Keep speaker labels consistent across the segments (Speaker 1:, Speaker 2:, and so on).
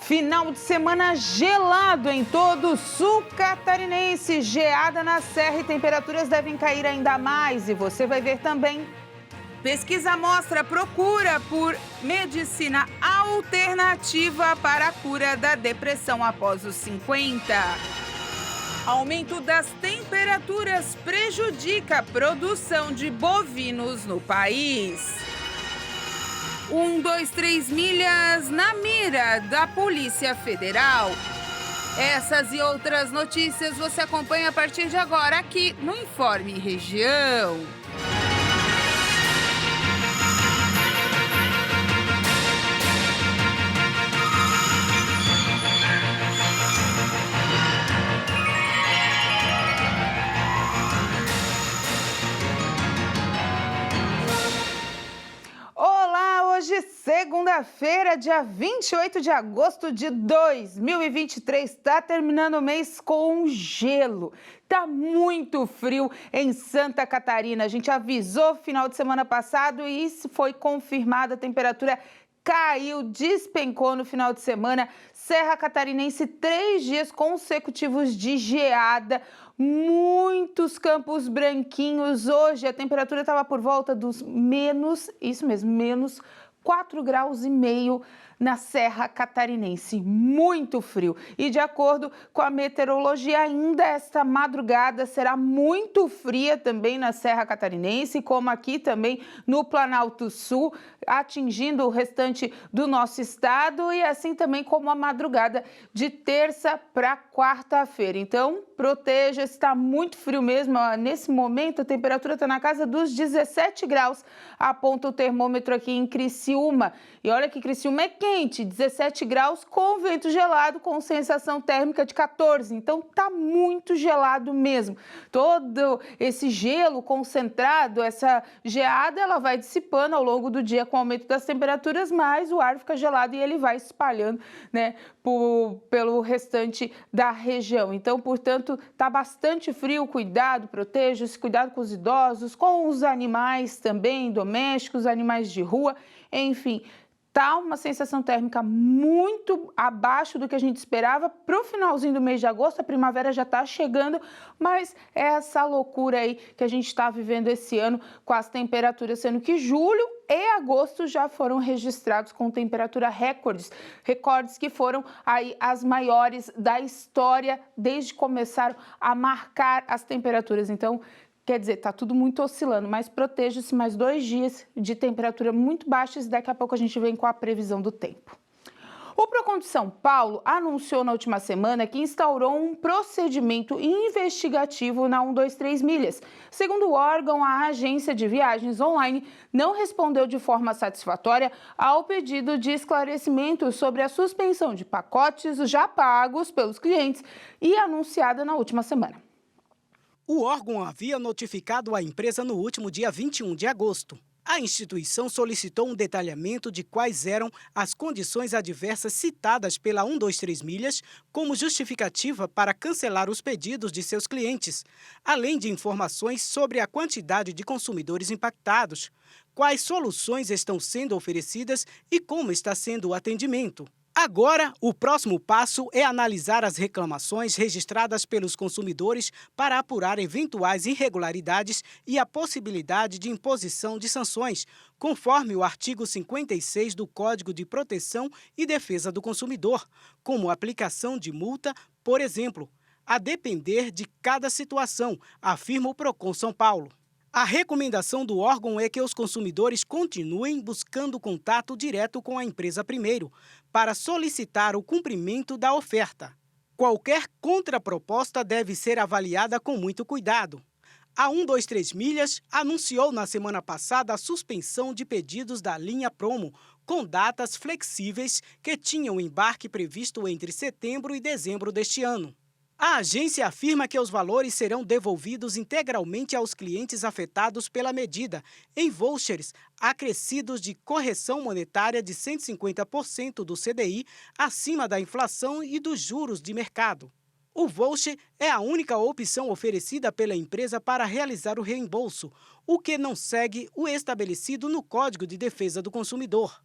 Speaker 1: Final de semana gelado em todo o sul catarinense. Geada na serra e temperaturas devem cair ainda mais. E você vai ver também. Pesquisa mostra procura por medicina alternativa para a cura da depressão após os 50. Aumento das temperaturas prejudica a produção de bovinos no país. 123 milhas na mira da Polícia Federal. Essas e outras notícias você acompanha a partir de agora aqui no Informe Região. Hoje, segunda-feira, dia 28 de agosto de 2023, está terminando o mês com gelo. Tá muito frio em Santa Catarina. A gente avisou final de semana passado e isso foi confirmado. A temperatura caiu, despencou no final de semana. Serra Catarinense, 3 dias consecutivos de geada. Muitos campos branquinhos. Hoje a temperatura estava por volta dos menos 4,5 graus na Serra Catarinense. Muito frio. E de acordo com a meteorologia, ainda esta madrugada será muito fria também na Serra Catarinense, como aqui também no Planalto Sul, atingindo o restante do nosso estado e assim também como a madrugada de terça para quarta-feira. Então, proteja-se, está muito frio mesmo. Nesse momento, a temperatura está na casa dos 17 graus, aponta o termômetro aqui em Criciúma. E olha que Criciúma é quente, 17 graus com vento gelado, com sensação térmica de 14. Então, tá muito gelado mesmo. Todo esse gelo concentrado, essa geada, ela vai dissipando ao longo do dia com o aumento das temperaturas, mas o ar fica gelado e ele vai espalhando, né, pelo restante da região. Então, portanto, tá bastante frio, cuidado, proteja-se, cuidado com os idosos, com os animais também, domésticos, animais de rua, enfim. Tá uma sensação térmica muito abaixo do que a gente esperava. Para o finalzinho do mês de agosto, a primavera já está chegando, mas é essa loucura aí que a gente está vivendo esse ano com as temperaturas, sendo que julho e agosto já foram registrados com temperatura recordes que foram aí as maiores da história desde que começaram a marcar as temperaturas. Então, quer dizer, está tudo muito oscilando, mas proteja-se mais 2 dias de temperatura muito baixas e daqui a pouco a gente vem com a previsão do tempo. O Procon de São Paulo anunciou na última semana que instaurou um procedimento investigativo na 123 Milhas. Segundo o órgão, a agência de viagens online não respondeu de forma satisfatória ao pedido de esclarecimento sobre a suspensão de pacotes já pagos pelos clientes e anunciada na última semana.
Speaker 2: O órgão havia notificado a empresa no último dia 21 de agosto. A instituição solicitou um detalhamento de quais eram as condições adversas citadas pela 123 Milhas como justificativa para cancelar os pedidos de seus clientes, além de informações sobre a quantidade de consumidores impactados, quais soluções estão sendo oferecidas e como está sendo o atendimento. Agora, o próximo passo é analisar as reclamações registradas pelos consumidores para apurar eventuais irregularidades e a possibilidade de imposição de sanções, conforme o artigo 56 do Código de Proteção e Defesa do Consumidor, como aplicação de multa, por exemplo, a depender de cada situação, afirma o Procon São Paulo. A recomendação do órgão é que os consumidores continuem buscando contato direto com a empresa primeiro, para solicitar o cumprimento da oferta. Qualquer contraproposta deve ser avaliada com muito cuidado. A 123 Milhas anunciou na semana passada a suspensão de pedidos da linha Promo, com datas flexíveis que tinham embarque previsto entre setembro e dezembro deste ano. A agência afirma que os valores serão devolvidos integralmente aos clientes afetados pela medida, em vouchers acrescidos de correção monetária de 150% do CDI acima da inflação e dos juros de mercado. O voucher é a única opção oferecida pela empresa para realizar o reembolso, o que não segue o estabelecido no Código de Defesa do Consumidor.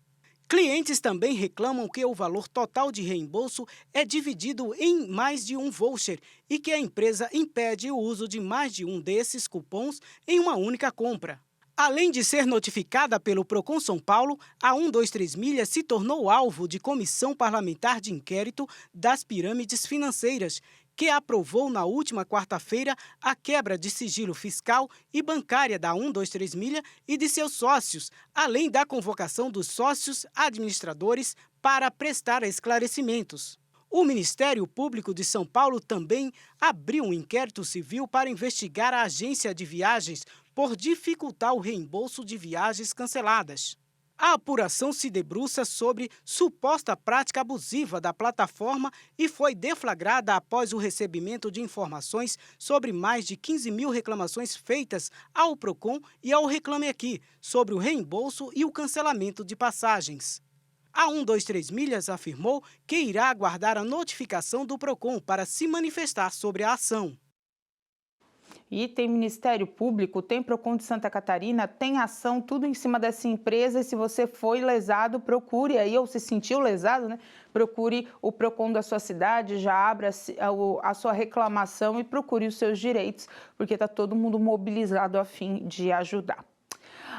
Speaker 2: Clientes também reclamam que o valor total de reembolso é dividido em mais de um voucher e que a empresa impede o uso de mais de um desses cupons em uma única compra. Além de ser notificada pelo Procon São Paulo, a 123 Milhas se tornou alvo de comissão parlamentar de inquérito das pirâmides financeiras, que aprovou na última quarta-feira a quebra de sigilo fiscal e bancária da 123 Milhas e de seus sócios, além da convocação dos sócios administradores para prestar esclarecimentos. O Ministério Público de São Paulo também abriu um inquérito civil para investigar a agência de viagens por dificultar o reembolso de viagens canceladas. A apuração se debruça sobre suposta prática abusiva da plataforma e foi deflagrada após o recebimento de informações sobre mais de 15 mil reclamações feitas ao Procon e ao Reclame Aqui sobre o reembolso e o cancelamento de passagens. A 123 Milhas afirmou que irá aguardar a notificação do Procon para se manifestar sobre a ação.
Speaker 1: E tem Ministério Público, tem Procon de Santa Catarina, tem ação, tudo em cima dessa empresa. E se você foi lesado, procure aí, ou se sentiu lesado, né? Procure o Procon da sua cidade, já abra a sua reclamação e procure os seus direitos, porque está todo mundo mobilizado a fim de ajudar.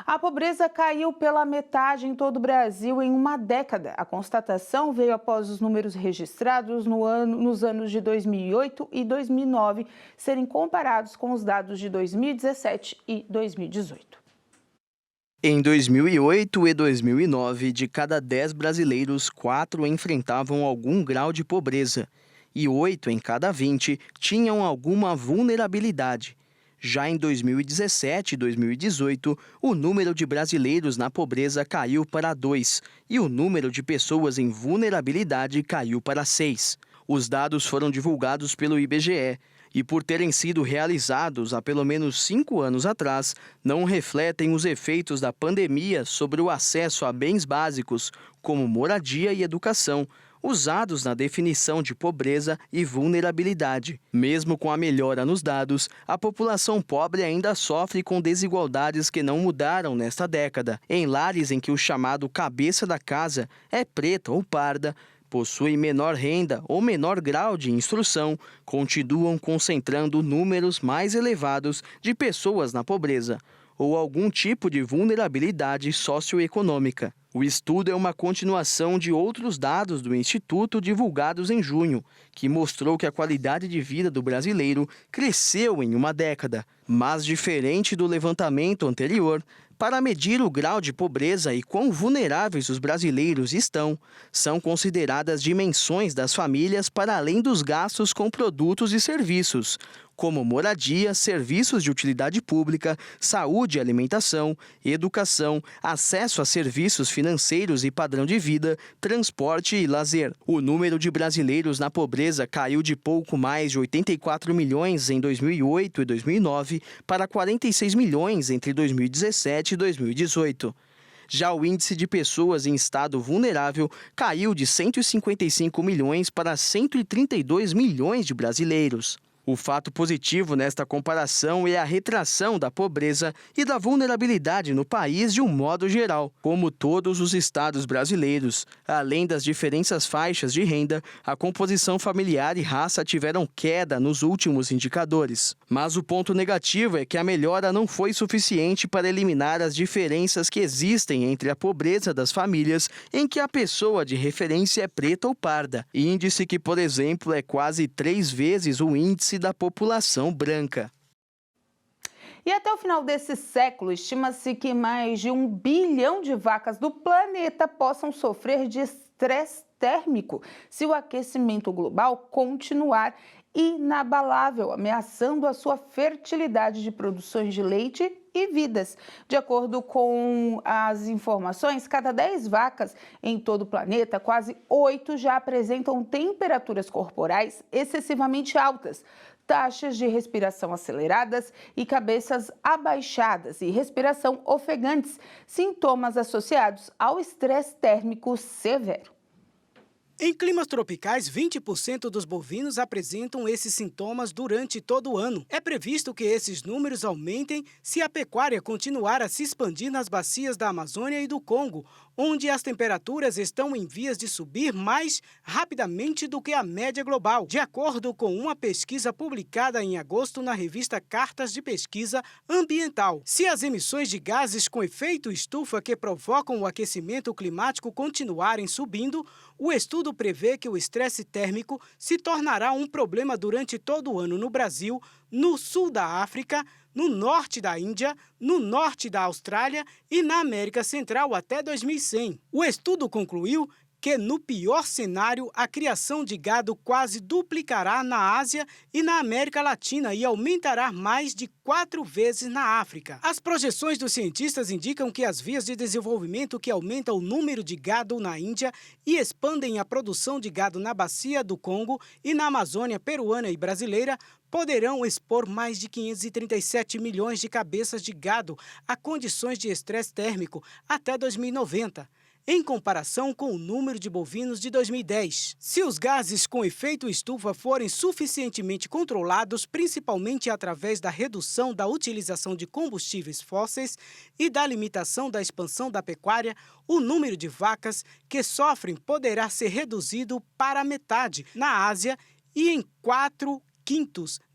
Speaker 1: A pobreza caiu pela metade em todo o Brasil em uma década. A constatação veio após os números registrados nos anos de 2008 e 2009 serem comparados com os dados de 2017 e 2018.
Speaker 3: Em 2008 e 2009, de cada 10 brasileiros, 4 enfrentavam algum grau de pobreza e 8 em cada 20 tinham alguma vulnerabilidade. Já em 2017 e 2018, o número de brasileiros na pobreza caiu para 2 e o número de pessoas em vulnerabilidade caiu para 6. Os dados foram divulgados pelo IBGE e, por terem sido realizados há pelo menos 5 anos atrás, não refletem os efeitos da pandemia sobre o acesso a bens básicos, como moradia e educação, usados na definição de pobreza e vulnerabilidade. Mesmo com a melhora nos dados, a população pobre ainda sofre com desigualdades que não mudaram nesta década. Em lares em que o chamado cabeça da casa é preta ou parda, possui menor renda ou menor grau de instrução, continuam concentrando números mais elevados de pessoas na pobreza ou algum tipo de vulnerabilidade socioeconômica. O estudo é uma continuação de outros dados do Instituto divulgados em junho, que mostrou que a qualidade de vida do brasileiro cresceu em uma década. Mas, diferente do levantamento anterior, para medir o grau de pobreza e quão vulneráveis os brasileiros estão, são consideradas dimensões das famílias para além dos gastos com produtos e serviços, como moradia, serviços de utilidade pública, saúde e alimentação, educação, acesso a serviços financeiros e padrão de vida, transporte e lazer. O número de brasileiros na pobreza caiu de pouco mais de 84 milhões em 2008 e 2009 para 46 milhões entre 2017 e 2018. Já o índice de pessoas em estado vulnerável caiu de 155 milhões para 132 milhões de brasileiros. O fato positivo nesta comparação é a retração da pobreza e da vulnerabilidade no país de um modo geral. Como todos os estados brasileiros, além das diferentes faixas de renda, a composição familiar e raça tiveram queda nos últimos indicadores. Mas o ponto negativo é que a melhora não foi suficiente para eliminar as diferenças que existem entre a pobreza das famílias em que a pessoa de referência é preta ou parda, índice que, por exemplo, é quase 3 vezes o índice da população branca.
Speaker 1: E até o final desse século, estima-se que mais de 1 bilhão de vacas do planeta possam sofrer de estresse térmico se o aquecimento global continuar inabalável, ameaçando a sua fertilidade de produções de leite e vidas. De acordo com as informações, cada 10 vacas em todo o planeta, quase 8 já apresentam temperaturas corporais excessivamente altas, taxas de respiração aceleradas e cabeças abaixadas e respiração ofegantes, sintomas associados ao estresse térmico severo.
Speaker 2: Em climas tropicais, 20% dos bovinos apresentam esses sintomas durante todo o ano. É previsto que esses números aumentem se a pecuária continuar a se expandir nas bacias da Amazônia e do Congo, onde as temperaturas estão em vias de subir mais rapidamente do que a média global, de acordo com uma pesquisa publicada em agosto na revista Cartas de Pesquisa Ambiental. Se as emissões de gases com efeito estufa que provocam o aquecimento climático continuarem subindo, o estudo prevê que o estresse térmico se tornará um problema durante todo o ano no Brasil, no sul da África, no norte da Índia, no norte da Austrália e na América Central até 2100. O estudo concluiu que, no pior cenário, a criação de gado quase duplicará na Ásia e na América Latina e aumentará mais de 4 vezes na África. As projeções dos cientistas indicam que as vias de desenvolvimento que aumentam o número de gado na Índia e expandem a produção de gado na bacia do Congo e na Amazônia peruana e brasileira poderão expor mais de 537 milhões de cabeças de gado a condições de estresse térmico até 2090. Em comparação com o número de bovinos de 2010. Se os gases com efeito estufa forem suficientemente controlados, principalmente através da redução da utilização de combustíveis fósseis e da limitação da expansão da pecuária, o número de vacas que sofrem poderá ser reduzido para metade na Ásia e em 4/5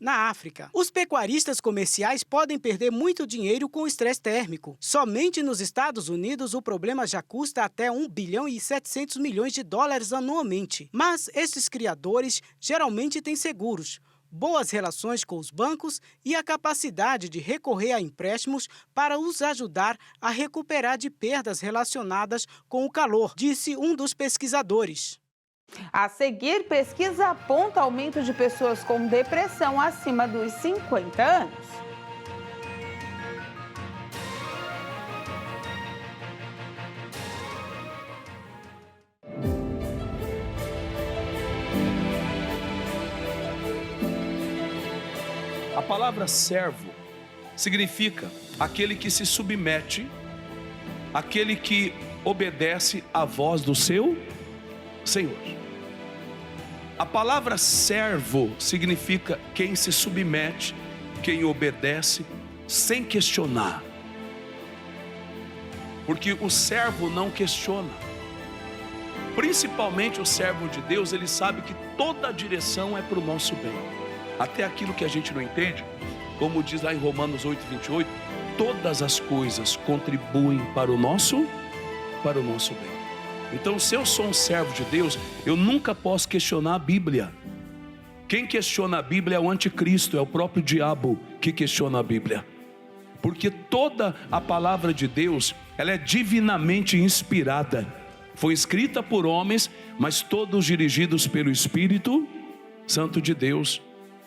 Speaker 2: na África. Os pecuaristas comerciais podem perder muito dinheiro com o estresse térmico. Somente nos Estados Unidos o problema já custa até 1 bilhão e 700 milhões de dólares anualmente. Mas esses criadores geralmente têm seguros, boas relações com os bancos e a capacidade de recorrer a empréstimos para os ajudar a recuperar de perdas relacionadas com o calor, disse um dos pesquisadores.
Speaker 1: A seguir, pesquisa aponta aumento de pessoas com depressão acima dos 50 anos.
Speaker 4: A palavra servo significa aquele que se submete, aquele que obedece à voz do seu Senhor. A palavra servo significa quem se submete, quem obedece sem questionar. Porque o servo não questiona. Principalmente o servo de Deus, ele sabe que toda a direção é para o nosso bem. Até aquilo que a gente não entende, como diz lá em Romanos 8:28, todas as coisas contribuem para o nosso bem. Então, se eu sou um servo de Deus, eu nunca posso questionar a Bíblia. Quem questiona a Bíblia é o anticristo, é o próprio diabo que questiona a Bíblia. Porque toda a palavra de Deus, ela é divinamente inspirada. Foi escrita por homens, mas todos dirigidos pelo Espírito Santo de Deus.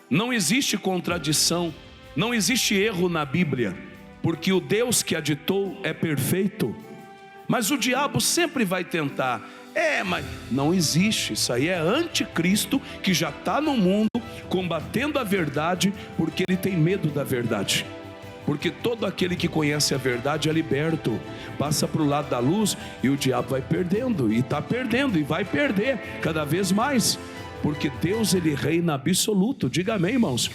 Speaker 4: Não existe contradição, não existe erro na Bíblia, porque o Deus que a ditou é perfeito. Mas o diabo sempre vai tentar. Mas não existe. Isso aí é anticristo que já está no mundo combatendo a verdade, porque ele tem medo da verdade. Porque todo aquele que conhece a verdade é liberto. Passa para o lado da luz e o diabo vai perdendo. E está perdendo e vai perder cada vez mais. Porque Deus, ele reina absoluto. Diga amém, irmãos.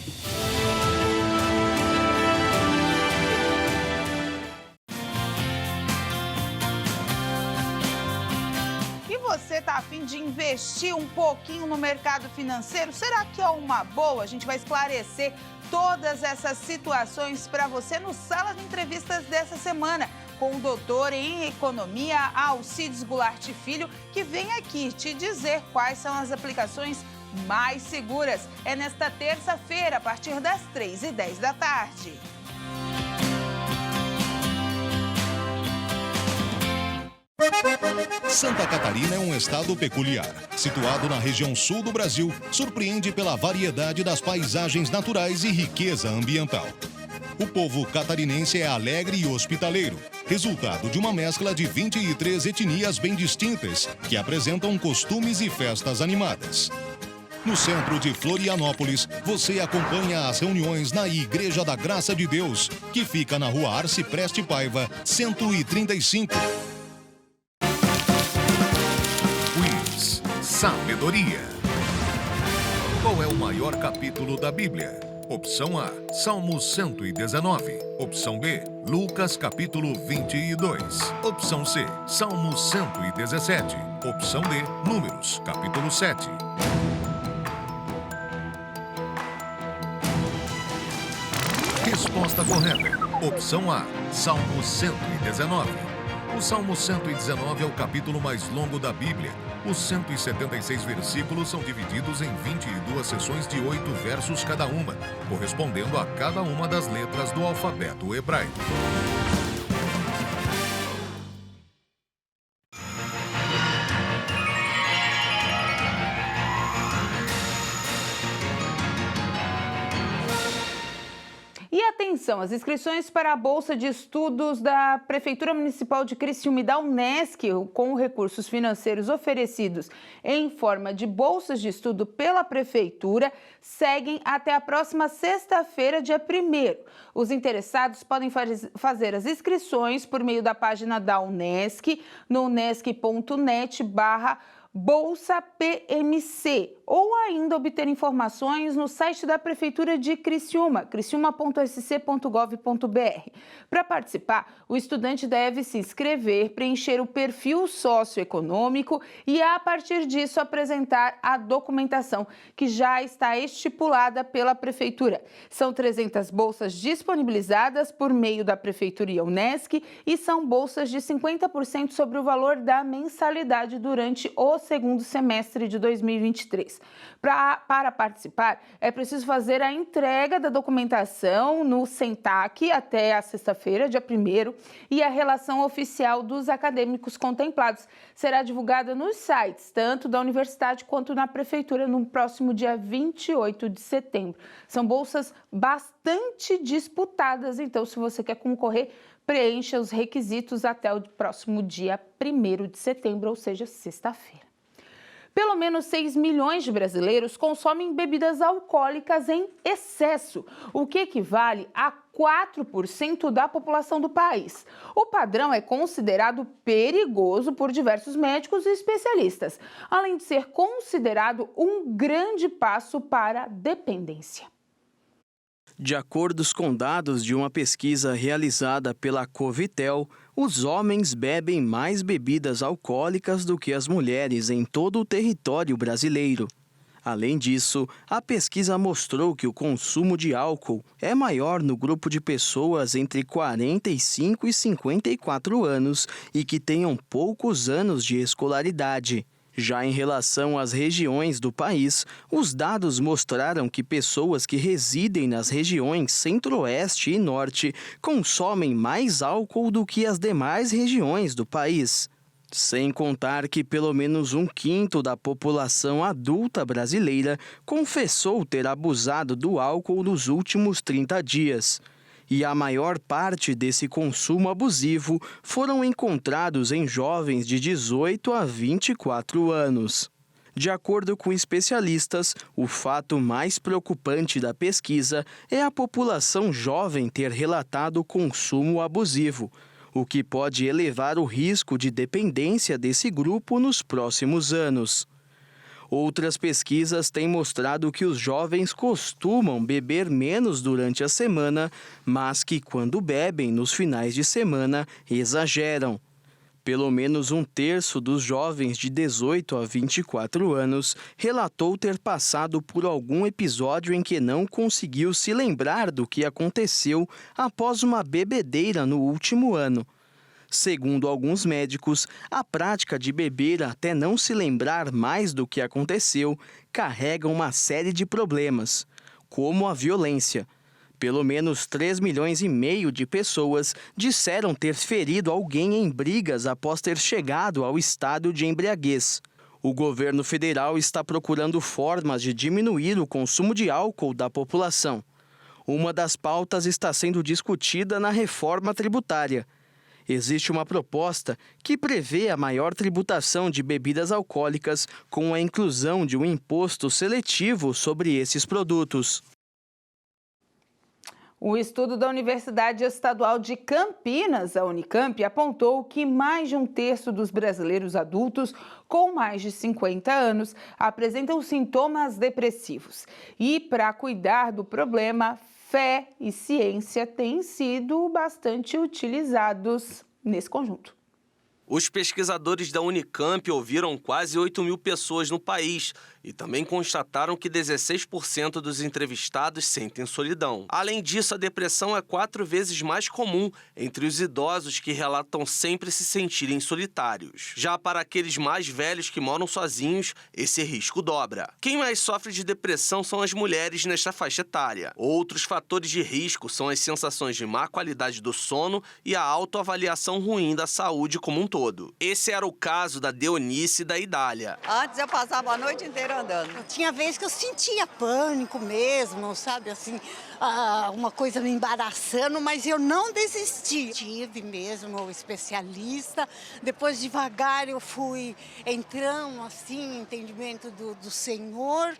Speaker 1: Você está a fim de investir um pouquinho no mercado financeiro? Será que é uma boa? A gente vai esclarecer todas essas situações para você no Sala de Entrevistas dessa semana, com o doutor em Economia, Alcides Goulart Filho, que vem aqui te dizer quais são as aplicações mais seguras. É nesta terça-feira, a partir das 3h10 da tarde.
Speaker 5: Santa Catarina é um estado peculiar. Situado na região sul do Brasil, surpreende pela variedade das paisagens naturais e riqueza ambiental. O povo catarinense é alegre e hospitaleiro, resultado de uma mescla de 23 etnias bem distintas, que apresentam costumes e festas animadas. No centro de Florianópolis, você acompanha as reuniões na Igreja da Graça de Deus, que fica na Rua Arcipreste Paiva, 135. sabedoria. Qual é o maior capítulo da Bíblia? Opção A, Salmo 119. Opção B, Lucas capítulo 22. Opção C, Salmo 117. Opção D, Números capítulo 7. Resposta correta. Opção A, Salmo 119. O Salmo 119 é o capítulo mais longo da Bíblia. Os 176 versículos são divididos em 22 seções de 8 versos cada uma, correspondendo a cada uma das letras do alfabeto hebraico.
Speaker 1: E atenção, as inscrições para a Bolsa de Estudos da Prefeitura Municipal de Criciúma e da Unesc, com recursos financeiros oferecidos em forma de bolsas de estudo pela Prefeitura, seguem até a próxima sexta-feira, dia 1º. Os interessados podem fazer as inscrições por meio da página da Unesc, no unesc.net/Bolsa PMC, ou ainda obter informações no site da Prefeitura de Criciúma, criciúma.sc.gov.br. Para participar, o estudante deve se inscrever, preencher o perfil socioeconômico e, a partir disso, apresentar a documentação que já está estipulada pela Prefeitura. São 300 bolsas disponibilizadas por meio da Prefeitura e Unesc e são bolsas de 50% sobre o valor da mensalidade durante o segundo semestre de 2023. Para participar, é preciso fazer a entrega da documentação no SENTAC até a sexta-feira, dia 1º, e a relação oficial dos acadêmicos contemplados será divulgada nos sites, tanto da universidade quanto na prefeitura, no próximo dia 28 de setembro. São bolsas bastante disputadas, então, se você quer concorrer, preencha os requisitos até o próximo dia 1º de setembro, ou seja, sexta-feira. Pelo menos 6 milhões de brasileiros consomem bebidas alcoólicas em excesso, o que equivale a 4% da população do país. O padrão é considerado perigoso por diversos médicos e especialistas, além de ser considerado um grande passo para a dependência.
Speaker 3: De acordo com dados de uma pesquisa realizada pela Covitel, os homens bebem mais bebidas alcoólicas do que as mulheres em todo o território brasileiro. Além disso, a pesquisa mostrou que o consumo de álcool é maior no grupo de pessoas entre 45 e 54 anos e que tenham poucos anos de escolaridade. Já em relação às regiões do país, os dados mostraram que pessoas que residem nas regiões Centro-Oeste e Norte consomem mais álcool do que as demais regiões do país. Sem contar que pelo menos 1/5 da população adulta brasileira confessou ter abusado do álcool nos últimos 30 dias. E a maior parte desse consumo abusivo foram encontrados em jovens de 18 a 24 anos. De acordo com especialistas, o fato mais preocupante da pesquisa é a população jovem ter relatado consumo abusivo, o que pode elevar o risco de dependência desse grupo nos próximos anos. Outras pesquisas têm mostrado que os jovens costumam beber menos durante a semana, mas que quando bebem nos finais de semana, exageram. Pelo menos 1/3 dos jovens de 18 a 24 anos relatou ter passado por algum episódio em que não conseguiu se lembrar do que aconteceu após uma bebedeira no último ano. Segundo alguns médicos, a prática de beber até não se lembrar mais do que aconteceu carrega uma série de problemas, como a violência. Pelo menos 3,5 milhões de pessoas disseram ter ferido alguém em brigas após ter chegado ao estado de embriaguez. O governo federal está procurando formas de diminuir o consumo de álcool da população. Uma das pautas está sendo discutida na reforma tributária. Existe uma proposta que prevê a maior tributação de bebidas alcoólicas com a inclusão de um imposto seletivo sobre esses produtos.
Speaker 1: O estudo da Universidade Estadual de Campinas, a Unicamp, apontou que mais de um terço dos brasileiros adultos com mais de 50 anos apresentam sintomas depressivos. E para cuidar do problema, fé e ciência têm sido bastante utilizados nesse conjunto.
Speaker 6: Os pesquisadores da Unicamp ouviram quase 8.000 pessoas no país e também constataram que 16% dos entrevistados sentem solidão. Além disso, a depressão é 4 vezes mais comum entre os idosos, que relatam sempre se sentirem solitários. Já para aqueles mais velhos que moram sozinhos, esse risco dobra. Quem mais sofre de depressão são as mulheres nesta faixa etária. Outros fatores de risco são as sensações de má qualidade do sono e a autoavaliação ruim da saúde como um todo. Esse era o caso da Deonice e da Idália.
Speaker 7: Antes eu passava a noite inteira andando.
Speaker 8: Tinha vezes que eu sentia pânico mesmo, sabe, assim, uma coisa me embaraçando, mas eu não desisti. Tive mesmo o especialista, depois devagar eu fui entrando, assim, entendimento do Senhor,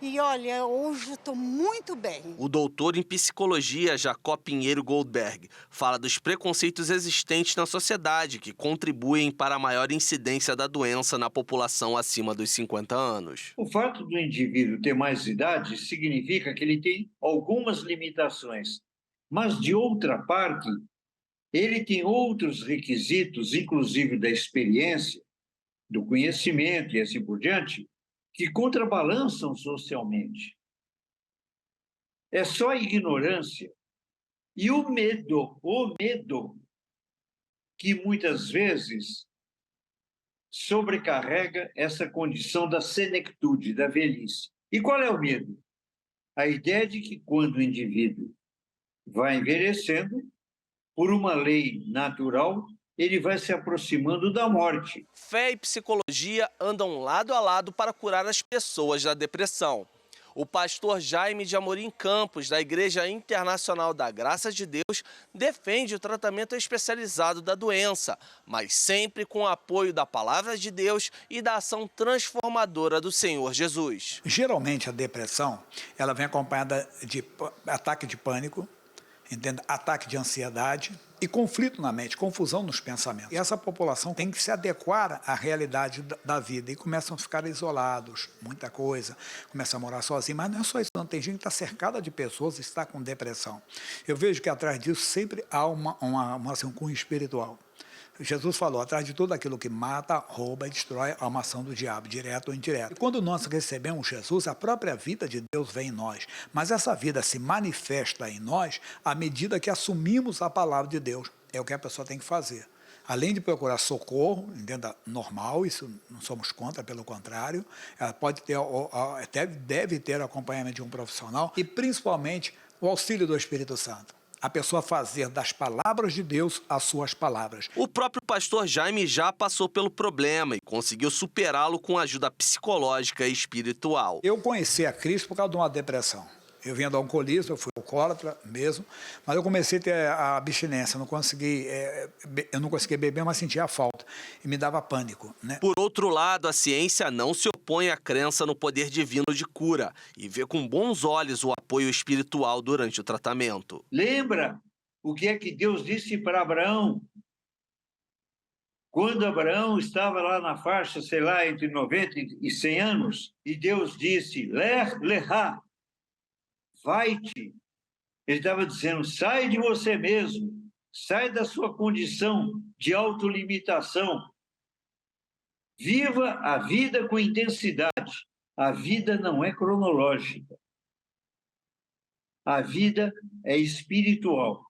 Speaker 8: e olha, hoje eu estou muito bem.
Speaker 6: O doutor em psicologia, Jacó Pinheiro Goldberg, fala dos preconceitos existentes na sociedade que contribuem para a maior incidência da doença na população acima dos 50 anos.
Speaker 9: O fato do indivíduo ter mais idade significa que ele tem algumas limitações, mas, de outra parte, ele tem outros requisitos, inclusive da experiência, do conhecimento e assim por diante, que contrabalançam socialmente. É só a ignorância e o medo que muitas vezes sobrecarrega essa condição da senectude, da velhice. E qual é o medo? A ideia de que quando o indivíduo vai envelhecendo, por uma lei natural, ele vai se aproximando da morte.
Speaker 6: Fé e psicologia andam lado a lado para curar as pessoas da depressão. O pastor Jaime de Amorim Campos, da Igreja Internacional da Graça de Deus, defende o tratamento especializado da doença, mas sempre com o apoio da Palavra de Deus e da ação transformadora do Senhor Jesus.
Speaker 10: Geralmente a depressão, ela vem acompanhada de ataque de pânico, ataque de ansiedade e conflito na mente, confusão nos pensamentos. E essa população tem que se adequar à realidade da vida e começam a ficar isolados, muita coisa, começam a morar sozinhos, mas não é só isso, não. Tem gente que está cercada de pessoas e está com depressão. Eu vejo que atrás disso sempre há um cunho espiritual. Jesus falou, atrás de tudo aquilo que mata, rouba e destrói, há uma ação do diabo, direta ou indireta. E quando nós recebemos Jesus, a própria vida de Deus vem em nós. Mas essa vida se manifesta em nós à medida que assumimos a palavra de Deus. É o que a pessoa tem que fazer. Além de procurar socorro, entenda, normal, isso não somos contra, pelo contrário, ela pode ter, deve ter acompanhamento de um profissional e, principalmente, o auxílio do Espírito Santo. A pessoa fazer das palavras de Deus as suas palavras.
Speaker 6: O próprio pastor Jaime já passou pelo problema e conseguiu superá-lo com ajuda psicológica e espiritual.
Speaker 10: Eu conheci a Cristo por causa de uma depressão. Eu vinha do alcoolismo, eu fui alcoólatra mesmo, mas eu comecei a ter a abstinência, eu não conseguia beber, mas sentia a falta e me dava pânico, né?
Speaker 6: Por outro lado, a ciência não se opõe à crença no poder divino de cura e vê com bons olhos o apoio espiritual durante o tratamento.
Speaker 9: Lembra o que é que Deus disse para Abraão? Quando Abraão estava lá na faixa, sei lá, entre 90 e 100 anos, e Deus disse, Lechá, vai-te. Ele estava dizendo, sai de você mesmo, sai da sua condição de autolimitação. Viva a vida com intensidade. A vida não é cronológica. A vida é espiritual.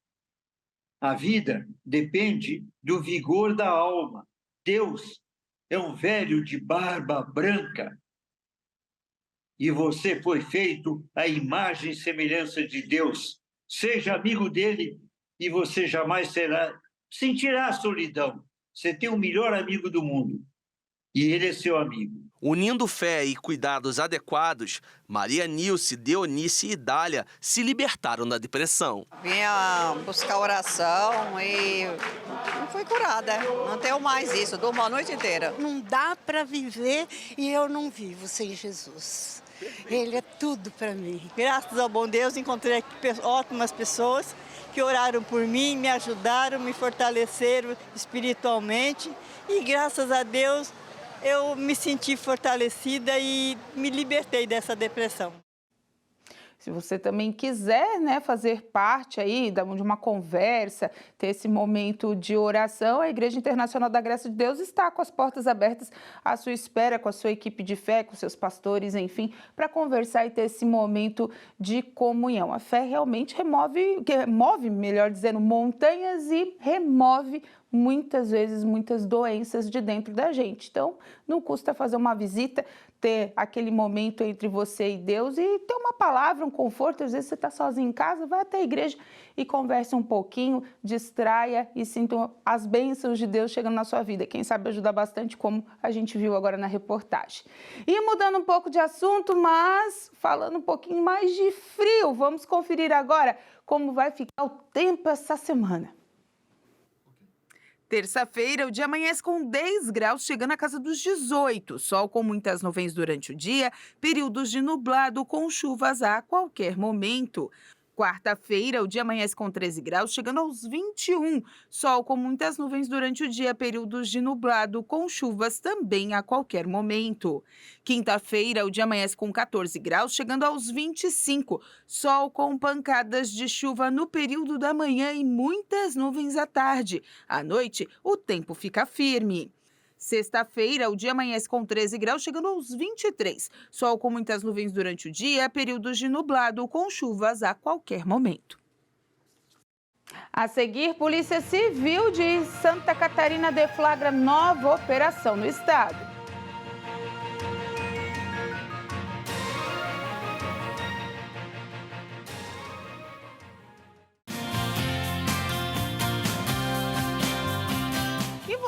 Speaker 9: A vida depende do vigor da alma. Deus é um velho de barba branca. E você foi feito à imagem e semelhança de Deus. Seja amigo dele e você jamais sentirá a solidão. Você tem o melhor amigo do mundo e ele é seu amigo.
Speaker 6: Unindo fé e cuidados adequados, Maria Nilce, Deonice e Idália se libertaram da depressão.
Speaker 7: Vinha buscar oração e não fui curada. Não tenho mais isso, durmo a noite inteira.
Speaker 8: Não dá para viver e eu não vivo sem Jesus. Ele é tudo para mim.
Speaker 7: Graças ao bom Deus, encontrei aqui ótimas pessoas que oraram por mim, me ajudaram, me fortaleceram espiritualmente. E graças a Deus, eu me senti fortalecida e me libertei dessa depressão.
Speaker 1: Se você também quiser, né, fazer parte aí de uma conversa, ter esse momento de oração, a Igreja Internacional da Graça de Deus está com as portas abertas à sua espera, com a sua equipe de fé, com seus pastores, enfim, para conversar e ter esse momento de comunhão. A fé realmente remove, melhor dizendo, montanhas e remove muitas vezes muitas doenças de dentro da gente. Então, não custa fazer uma visita, ter aquele momento entre você e Deus e ter uma palavra, um conforto. Às vezes você está sozinho em casa, vai até a igreja e converse um pouquinho, distraia e sinta as bênçãos de Deus chegando na sua vida. Quem sabe ajuda bastante, como a gente viu agora na reportagem. E mudando um pouco de assunto, mas falando um pouquinho mais de frio, vamos conferir agora como vai ficar o tempo essa semana. Terça-feira, o dia amanhece com 10 graus, chegando à casa dos 18. Sol com muitas nuvens durante o dia, períodos de nublado com chuvas a qualquer momento. Quarta-feira, o dia amanhece com 13 graus, chegando aos 21. Sol com muitas nuvens durante o dia, períodos de nublado com chuvas também a qualquer momento. Quinta-feira, o dia amanhece com 14 graus, chegando aos 25. Sol com pancadas de chuva no período da manhã e muitas nuvens à tarde. À noite, o tempo fica firme. Sexta-feira, o dia amanhece com 13 graus, chegando aos 23. Sol com muitas nuvens durante o dia, períodos de nublado com chuvas a qualquer momento. A seguir, Polícia Civil de Santa Catarina deflagra nova operação no estado.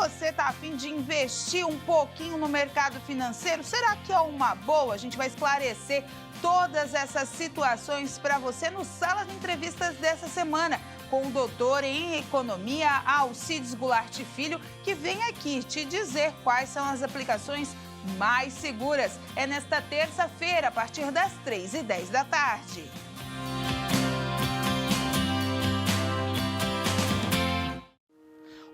Speaker 1: Você está a fim de investir um pouquinho no mercado financeiro? Será que é uma boa? A gente vai esclarecer todas essas situações para você no Sala de Entrevistas dessa semana, com o doutor em Economia, Alcides Goulart Filho, que vem aqui te dizer quais são as aplicações mais seguras. É nesta terça-feira, a partir das 3h10 da tarde.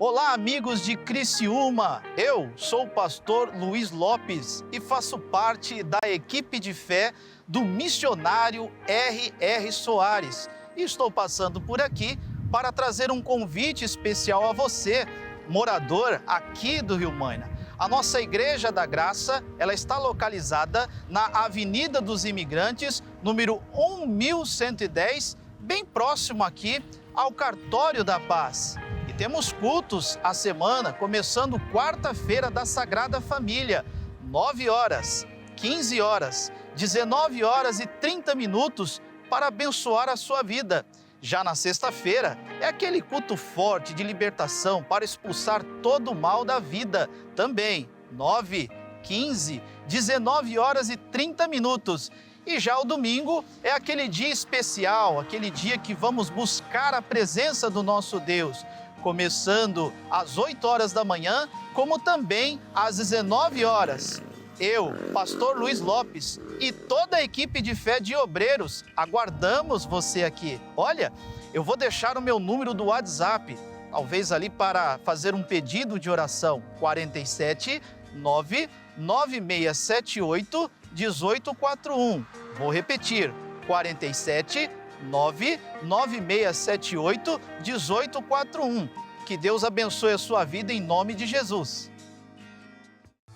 Speaker 11: Olá, amigos de Criciúma! Eu sou o pastor Luiz Lopes e faço parte da equipe de fé do missionário R.R. Soares. E estou passando por aqui para trazer um convite especial a você, morador aqui do Rio Maina. A nossa Igreja da Graça, ela está localizada na Avenida dos Imigrantes, número 1110, bem próximo aqui ao Cartório da Paz. Temos cultos à semana, começando quarta-feira da Sagrada Família, 9 horas, 15 horas, 19 horas e 30 minutos para abençoar a sua vida. Já na sexta-feira, é aquele culto forte de libertação para expulsar todo o mal da vida. Também, 9, 15, 19 horas e 30 minutos. E já o domingo é aquele dia especial, aquele dia que vamos buscar a presença do nosso Deus. Começando às 8 horas da manhã, como também às 19 horas. Eu, pastor Luiz Lopes e toda a equipe de fé de obreiros, aguardamos você aqui. Olha, eu vou deixar o meu número do WhatsApp, talvez ali para fazer um pedido de oração, 47 99678 1841. Vou repetir, 47 99678 1841. Que Deus abençoe a sua vida em nome de Jesus.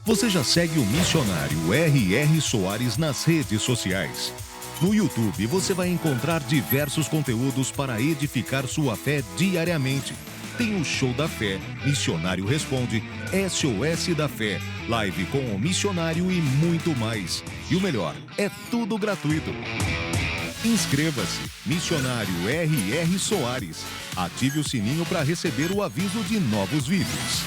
Speaker 5: Você já segue o missionário R.R. Soares nas redes sociais. No YouTube você vai encontrar diversos conteúdos para edificar sua fé diariamente. Tem o Show da Fé, Missionário Responde, SOS da Fé, live com o missionário e muito mais. E o melhor, é tudo gratuito. Inscreva-se, Missionário R.R. Soares. Ative o sininho para receber o aviso de novos vídeos.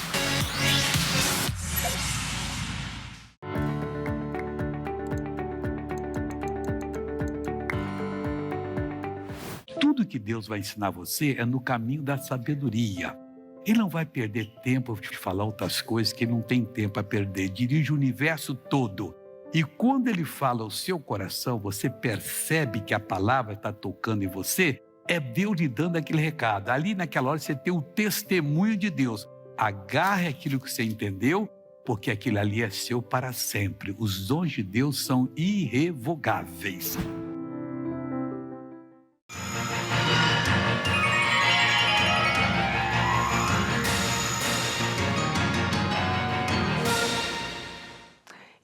Speaker 12: Tudo que Deus vai ensinar você é no caminho da sabedoria. Ele não vai perder tempo de falar outras coisas que ele não tem tempo a perder. Dirige o universo todo. E quando ele fala ao seu coração, você percebe que a palavra está tocando em você, é Deus lhe dando aquele recado. Ali naquela hora você tem o testemunho de Deus. Agarre aquilo que você entendeu, porque aquilo ali é seu para sempre. Os dons de Deus são irrevogáveis.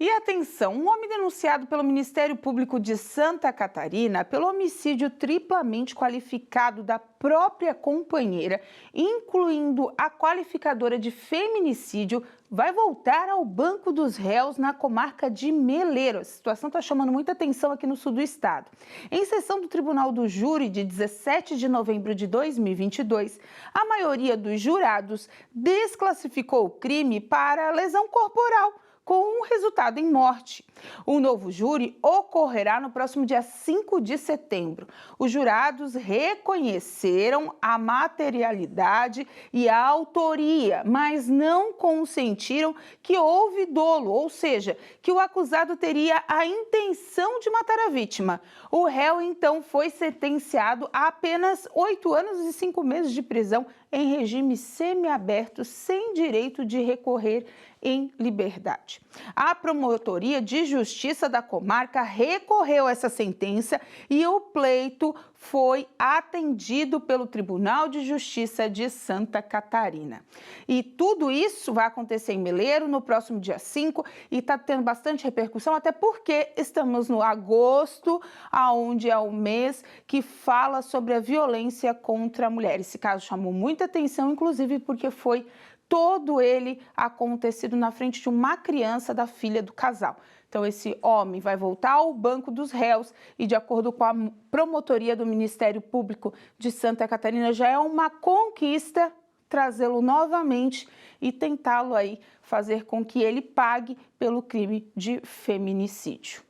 Speaker 1: E atenção, um homem denunciado pelo Ministério Público de Santa Catarina pelo homicídio triplamente qualificado da própria companheira, incluindo a qualificadora de feminicídio, vai voltar ao banco dos réus na comarca de Meleiro. A situação está chamando muita atenção aqui no sul do estado. Em sessão do Tribunal do Júri de 17 de novembro de 2022, a maioria dos jurados desclassificou o crime para lesão corporal, com um resultado em morte. O novo júri ocorrerá no próximo dia 5 de setembro. Os jurados reconheceram a materialidade e a autoria, mas não consentiram que houve dolo, ou seja, que o acusado teria a intenção de matar a vítima. O réu, então, foi sentenciado a apenas 8 anos e 5 meses de prisão em regime semiaberto, sem direito de recorrer em liberdade. A Promotoria de Justiça da comarca recorreu a essa sentença e o pleito foi atendido pelo Tribunal de Justiça de Santa Catarina. E tudo isso vai acontecer em Meleiro no próximo dia 5 e está tendo bastante repercussão, até porque estamos no agosto, onde é o mês que fala sobre a violência contra a mulher. Esse caso chamou muita atenção, inclusive porque foi todo ele acontecido na frente de uma criança da filha do casal. Então, esse homem vai voltar ao banco dos réus e, de acordo com a promotoria do Ministério Público de Santa Catarina, já é uma conquista trazê-lo novamente e tentá-lo aí fazer com que ele pague pelo crime de feminicídio.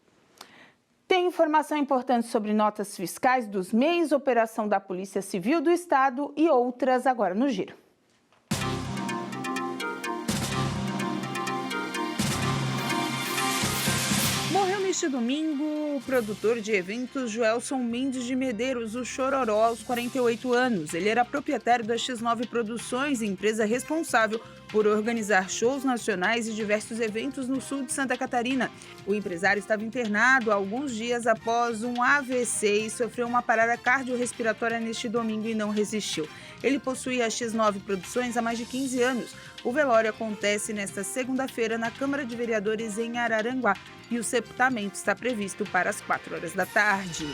Speaker 1: Tem informação importante sobre notas fiscais dos MEIs, operação da Polícia Civil do Estado e outras agora no Giro. Neste domingo, o produtor de eventos Joelson Mendes de Medeiros, o Chororó, aos 48 anos. Ele era proprietário da X9 Produções, empresa responsável por organizar shows nacionais e diversos eventos no sul de Santa Catarina. O empresário estava internado há alguns dias após um AVC e sofreu uma parada cardiorrespiratória neste domingo e não resistiu. Ele possui a X9 Produções há mais de 15 anos. O velório acontece nesta segunda-feira na Câmara de Vereadores em Araranguá e o sepultamento está previsto para as 4 horas da tarde.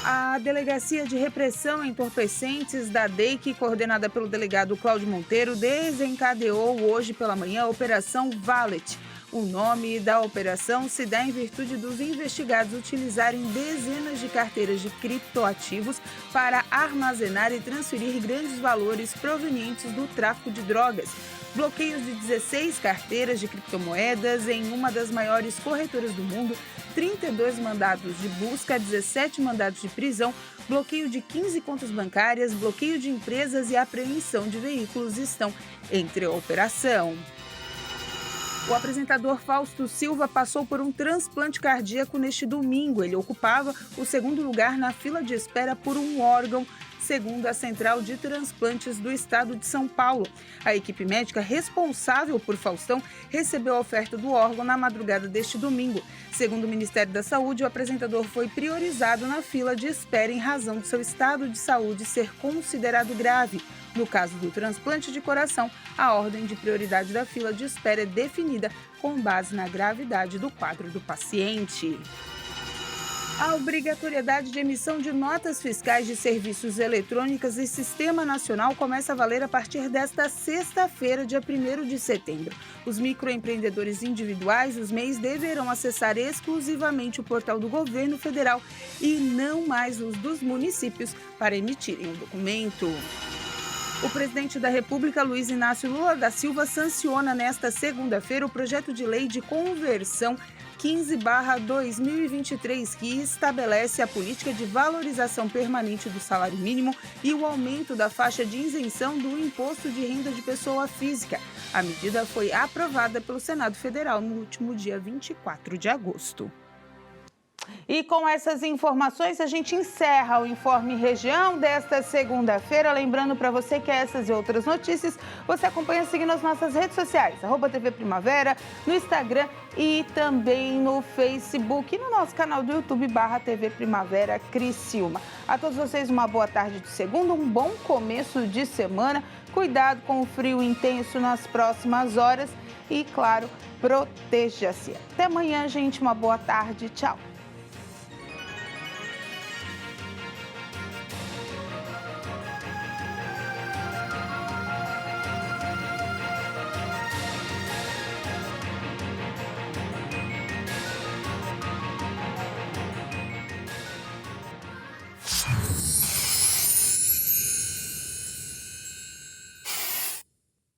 Speaker 1: A Delegacia de Repressão a Entorpecentes da DEIC, coordenada pelo delegado Cláudio Monteiro, desencadeou hoje pela manhã a Operação Valet. O nome da operação se dá em virtude dos investigados utilizarem dezenas de carteiras de criptoativos para armazenar e transferir grandes valores provenientes do tráfico de drogas. Bloqueios de 16 carteiras de criptomoedas em uma das maiores corretoras do mundo, 32 mandados de busca, 17 mandados de prisão, bloqueio de 15 contas bancárias, bloqueio de empresas e apreensão de veículos estão entre a operação. O apresentador Fausto Silva passou por um transplante cardíaco neste domingo. Ele ocupava o segundo lugar na fila de espera por um órgão, segundo a Central de Transplantes do Estado de São Paulo. A equipe médica responsável por Faustão recebeu a oferta do órgão na madrugada deste domingo. Segundo o Ministério da Saúde, o apresentador foi priorizado na fila de espera em razão de seu estado de saúde ser considerado grave. No caso do transplante de coração, a ordem de prioridade da fila de espera é definida com base na gravidade do quadro do paciente. A obrigatoriedade de emissão de notas fiscais de serviços eletrônicos e Sistema Nacional começa a valer a partir desta sexta-feira, dia 1º de setembro. Os microempreendedores individuais, os MEIs, deverão acessar exclusivamente o portal do governo federal e não mais os dos municípios para emitirem o documento. O presidente da República, Luiz Inácio Lula da Silva, sanciona nesta segunda-feira o projeto de lei de conversão 15/2023, que estabelece a política de valorização permanente do salário mínimo e o aumento da faixa de isenção do imposto de renda de pessoa física. A medida foi aprovada pelo Senado Federal no último dia 24 de agosto. E com essas informações, a gente encerra o Informe Região desta segunda-feira. Lembrando para você que essas e outras notícias você acompanha seguindo as nossas redes sociais, @TV Primavera, no Instagram e também no Facebook e no nosso canal do YouTube, /TV Primavera Criciúma. A todos vocês, uma boa tarde de segunda, um bom começo de semana. Cuidado com o frio intenso nas próximas horas e, claro, proteja-se. Até amanhã, gente. Uma boa tarde. Tchau.